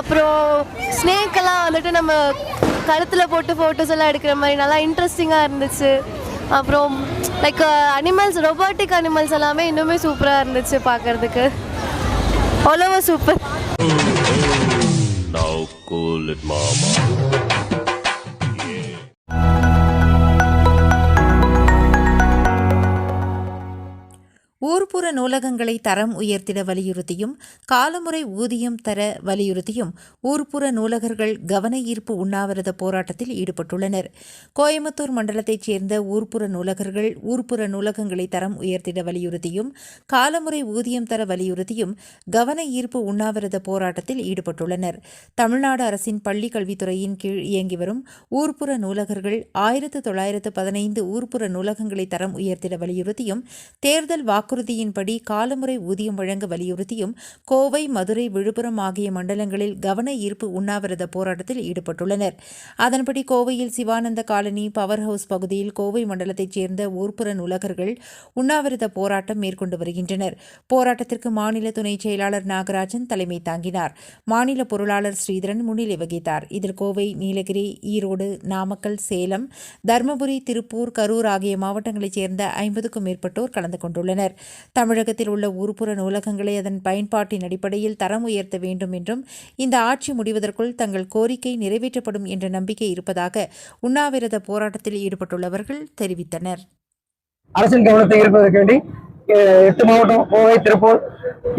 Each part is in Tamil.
அப்புறம் ஸ்னேக்கெல்லாம் வந்துட்டு நம்ம கழுத்தில் போட்டு ஃபோட்டோஸ் எல்லாம் எடுக்கிற மாதிரி நல்லா இன்ட்ரெஸ்டிங்காக இருந்துச்சு. அப்புறம் லைக் அனிமல்ஸ், ரொபாட்டிக் அனிமல்ஸ் எல்லாமே இன்னுமே சூப்பராக இருந்துச்சு பார்க்குறதுக்கு. அவ்வளோவா சூப்பர். ஊர்ப்புற நூலகங்களை தரம் உயர்த்திட வலியுறுத்தியும் காலமுறை ஊதியம் தர வலியுறுத்தியும் ஊர்ப்புற நூலகர்கள் கவன ஈர்ப்பு உண்ணாவிரத போராட்டத்தில் ஈடுபட்டுள்ளனர். கோயம்புத்தூர் மண்டலத்தைச் சேர்ந்த ஊர்ப்புற நூலகர்கள் ஊர்ப்புற நூலகங்களை தரம் உயர்த்திட வலியுறுத்தியும் காலமுறை ஊதியம் தர வலியுறுத்தியும் கவன ஈர்ப்பு உண்ணாவிரத போராட்டத்தில் ஈடுபட்டுள்ளனர். தமிழ்நாடு அரசின் பள்ளிக் கல்வித்துறையின் கீழ் இயங்கி வரும் ஊர்ப்புற நூலகர்கள் 1915 ஊர்ப்புற நூலகங்களை தரம் உயர்த்திட வலியுறுத்தியும் தேர்தல் வாக்குறுதியின்படி காலமுறை ஊதியம் வழங்க வலியுறுத்தியும் கோவை, மதுரை, விழுப்புரம் ஆகிய மண்டலங்களில் கவன ஈர்ப்பு உண்ணாவிரத போராட்டத்தில் ஈடுபட்டுள்ளனர். அதன்படி கோவையில் சிவானந்த காலனி, பவர் ஹவுஸ் பகுதியில் கோவை மண்டலத்தைச் சேர்ந்த ஊர்ப்புற நூலகர்கள் உண்ணாவிரத போராட்டம் மேற்கொண்டு வருகின்றனர். போராட்டத்திற்கு மாநில துணைச் செயலாளர் நாகராஜன் தலைமை தாங்கினார். மாநில பொருளாளர் ஸ்ரீதரன் முன்னிலை வகித்தார். இதில் கோவை, நீலகிரி, ஈரோடு, நாமக்கல், சேலம், தருமபுரி, திருப்பூர், கரூர் ஆகிய மாவட்டங்களைச் சேர்ந்த 50க்கும் மேற்பட்டோர் கலந்து கொண்டுள்ளனர். தமிழகத்தில் உள்ள ஊர்ப்புற நூலகங்களை அதன் பயன்பாட்டின் அடிப்படையில் தரம் உயர்த்த வேண்டும் என்றும் இந்த ஆட்சி முடிவதற்குள் தங்கள் கோரிக்கை நிறைவேற்றப்படும் என்ற நம்பிக்கை இருப்பதாக உண்ணாவிரத போராட்டத்தில் ஈடுபட்டுள்ளவர்கள் தெரிவித்தனர். அரசின் கவனத்தை ஈர்ப்பதற்கு வேண்டி 8 மாவட்டம் கோவை, திருப்பூர்,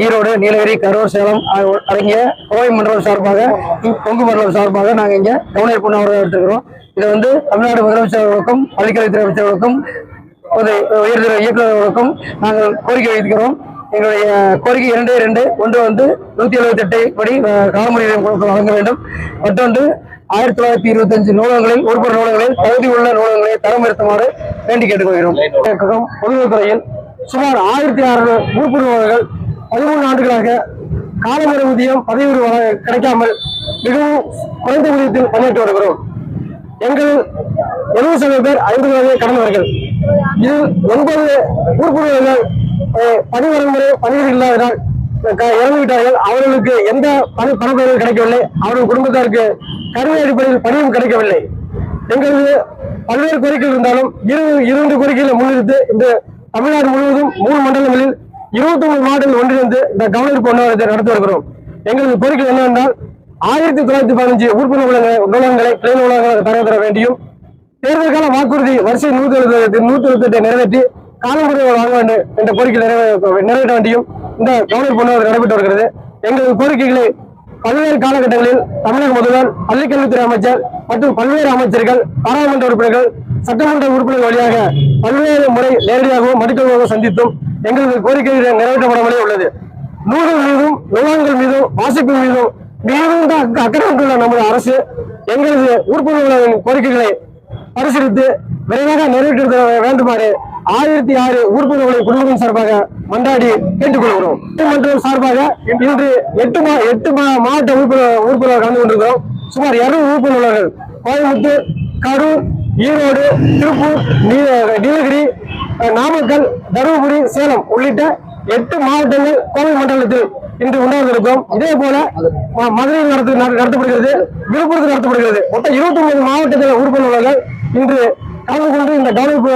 ஈரோடு, நீலகிரி, கரூர், சேலம் அடங்கிய கோவை மண்டலம் சார்பாக, கொங்கு மண்டலம் சார்பாக நாங்கள் இங்கே கவன ஈர்ப்பு உண்ணாவிரதம் எடுத்துக்கிறோம். இதை தமிழ்நாடு முதலமைச்சர்களுக்கும் பள்ளிக்கல்வித்துறை அமைச்சர்களுக்கும் உயர்திரு இயக்குநர்களுக்கும் நாங்கள் கோரிக்கை வைக்கிறோம். எங்களுடைய கோரிக்கை 2 ஒன்று 178 படி காலமுறை வழங்க வேண்டும். மற்றொன்று 1925 நூலகங்களில் ஊர்ப்புற நூலகங்களில் தகுதி உள்ள நூலகங்களை தரம் உயர்த்துமாறு வேண்டி கேட்டுக்கொள்கிறோம். பொதுத்துறையில் சுமார் 1600 ஊர்ப்புற நூலகங்கள் 13 ஆண்டுகளாக காலமுறை ஊதியம் பதவி கிடைக்காமல் மிகவும் குறைந்த ஊதியத்தில் பணியாற்றி வருகிறோம். எங்கள் 70% பேர் 50 வயதை கடந்தவர்கள். இதில் 9 ஊர்ப்புறவர்கள் பணிகள் இல்லாததால் இறந்துவிட்டார்கள். அவர்களுக்கு எந்த பணப்பெயர்கள் கிடைக்கவில்லை. அவர்கள் குடும்பத்தாருக்கு கருணை அடிப்படையில் பணியும் கிடைக்கவில்லை. எங்களுக்கு பல்வேறு கோரிக்கைகள் இருந்தாலும் 2 கோரிக்கைகளை முன்னிறுத்து இந்த தமிழ்நாடு முழுவதும் 3 மண்டலங்களில் 29 மாவட்டங்கள் ஒன்றிணைந்து இந்த கவன ஈர்ப்பு உண்ணாவிரதத்தை நடத்தி வருகிறோம். எங்களுக்கு கோரிக்கை என்னவென்றால் 1915 ஊர்ப்புற நூலகங்களை கிளை நூலகங்களை தர வேண்டியும், தேர்தல் கால வாக்குறுதி வரிசை 178 நிறைவேற்றி காலமுறை வாங்க வேண்டும் என்ற கோரிக்கை நிறைவேற்ற வேண்டியும் இந்த கவன ஈர்ப்பு உண்ணாவிரதம் நடைபெற்று வருகிறது. எங்களது கோரிக்கைகளை பல்வேறு காலகட்டங்களில் தமிழக முதல்வர், பள்ளிக்கல்வித்துறை அமைச்சர் மற்றும் பல்வேறு அமைச்சர்கள், பாராளுமன்ற உறுப்பினர்கள், சட்டமன்ற உறுப்பினர்கள் வழியாக பல்வேறு முறை நேரடியாகவும் மடிக்கல்வாகவும் சந்தித்தும் எங்களது கோரிக்கைகள் நிறைவேற்றப்படாமலே உள்ளது. நூல்கள் மீதும் நூலகங்கள் மீதும் வாசிப்பு மீதும் மிகுந்த அக்கறை கொண்டுள்ள நமது அரசு எங்களது ஊர்ப்புற நூலகங்களின் கோரிக்கைகளை பரிசீலித்து விரைவாக நிறைவேற்ற வேண்டுமாறு 1006 ஊர்ப்புற நூலக குழுவின் சார்பாக மன்றாடி கேட்டுக்கொள்கிறோம். மன்றம் சார்பாக இன்று 8 மாவட்ட ஊர்ப்புற கலந்து கொண்டிருக்கிறோம். சுமார் 200 ஊர்ப்புற நூலகர்கள் கோயம்புத்தூர், கரூர், ஈரோடு, திருப்பூர், நீலகிரி, நாமக்கல், தருமபுரி, சேலம் உள்ளிட்ட 8 மாவட்டங்கள் கோவை மண்டலத்தில் இன்று உண்டாக இருக்கும். இதே போல மதுரையில் நடத்தப்படுகிறது, விழுப்புரத்தில் நடத்தப்படுகிறது. மொத்தம் 29 மாவட்டத்தில் ஊர்ப்புற நூலகங்கள் இன்று கலந்து கொண்டு இந்த கவனிப்பு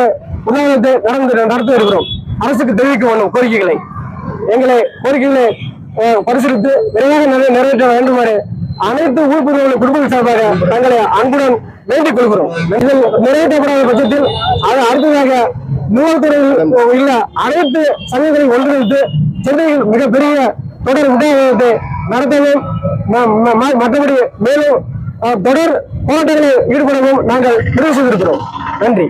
உண்ணாவிரதத்தை நடத்தி வருகிறோம். அரசுக்கு தெரிவிக்க வேண்டும் கோரிக்கைகளை. எங்களை கோரிக்கைகளை பரிசீலித்து விரைவாக நிறைவேற்ற வேண்டுமாறு அனைத்து ஊர்ப்புற நூலக குடும்பங்கள் சார்பாக தங்களை அன்புடன் வேண்டிக் கொள்கிறோம். இதில் நிறைவேற்றப்படாத பட்சத்தில் அது அடுத்ததாக நூல்துறையில் உள்ள அனைத்து சமயங்களையும் ஒன்றிணைத்து சென்னையில் மிகப்பெரிய தொடர் உண்ணாவிரதத்தை நடத்தவும், மற்றபடி மேலும் தொடர் போராட்டங்களில் ஈடுபடவும் நாங்கள் முடிவு செய்திருக்கிறோம். நன்றி.